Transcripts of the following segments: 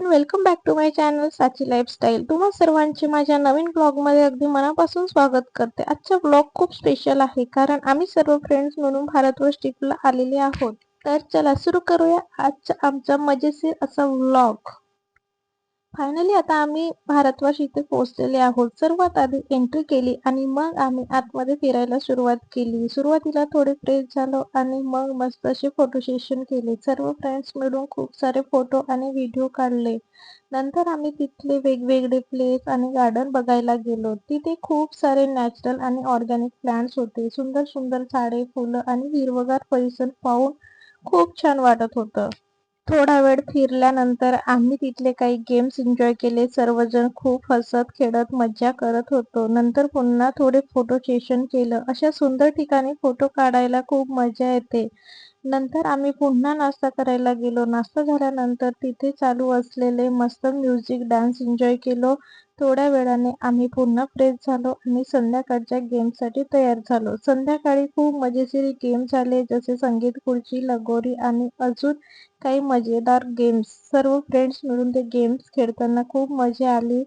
Everyone, welcome back to my channel Sachi lifestyle. तुम्हा सर्वांचे माझ्या नवीन ब्लॉगमध्ये अगदी मनापासून स्वागत करते। आजचा ब्लॉग खूप स्पेशल आहे कारण आम्ही सर्व फ्रेंड्स म्हणून भारतवर्ष ट्रिपला आलेले आहोत। तर चला सुरू करूया आजचा आमचा मजेशीर असा व्लॉग। फायनली आता आम्ही भारतवर्ष इथे पोहोचलेले आहोत। सर्वात आधी एंट्री केली आणि मग आम्ही आतमध्ये फिरायला सुरुवात केली। सुरुवातीला थोडे फ्रेश झालो आणि मग मस्त असे फोटो सेशन केले। सर्व फ्रेंड्स मिळून खूप सारे फोटो आणि व्हिडिओ काढले। नंतर आम्ही तिथले वेगवेगळे प्लेस आणि गार्डन बघायला गेलो। तिथे खूप सारे नॅचरल आणि ऑर्गॅनिक प्लांट्स होते। सुंदर सुंदर झाडे, फुलं आणि हिरवगार परिसर पाहून खूप छान वाटत होतं। थोडा वेळ फिरल्यानंतर आम्ही तिथले काही गेम्स एन्जॉय केले। सर्वजण खूप हसत खेळत मज्जा करत होतो। नंतर पुन्हा थोडे फोटो सेशन केलं। अशा सुंदर ठिकाणी फोटो काढायला खूप मजा येते। नंतर आम्ही पुन्हा नाश्ता करायला गेलो। नाश्ता झाल्यानंतर तिथे चालू असलेले मस्त म्युझिक डान्स एन्जॉय केलो। थोड्या वेळाने आम्ही पुन्हा फ्रेश झालो आणि संध्याकाळच्या गेमसाठी तयार झालो। संध्याकाळी खूप मजेशीर गेम झाले, जसे संगीत खुर्ची, लगोरी आणि अजून काही मजेदार गेम्स। सर्व फ्रेंड्स मिळून ते गेम्स खेळताना खूप मजा आली।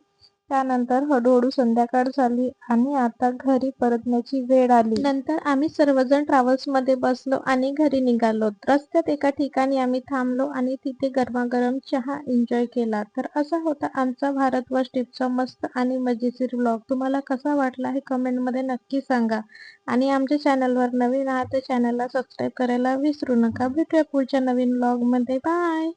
त्यानंतर हळूहळू संध्याकाळ झाली आणि आता घरी परतण्याची वेळ आली। नंतर आम्ही सर्वजण ट्रॅव्हल्स मध्ये बसलो आणि घरी निघालो। रस्त्यात एका ठिकाणी आम्ही थांबलो आणि तिथे गरमागरम चहा एन्जॉय केला। तर असा होता आमचा भारतवर्ष ट्रिपचा मस्त आणि मजेशीर व्लॉग। तुम्हाला कसा वाटला हे कमेंट मध्ये नक्की सांगा आणि आमच्या चॅनलवर नवीन आहात तर चॅनलला सबस्क्राईब करायला विसरू नका। भेटूया पुढच्या नवीन व्लॉग मध्ये। बाय।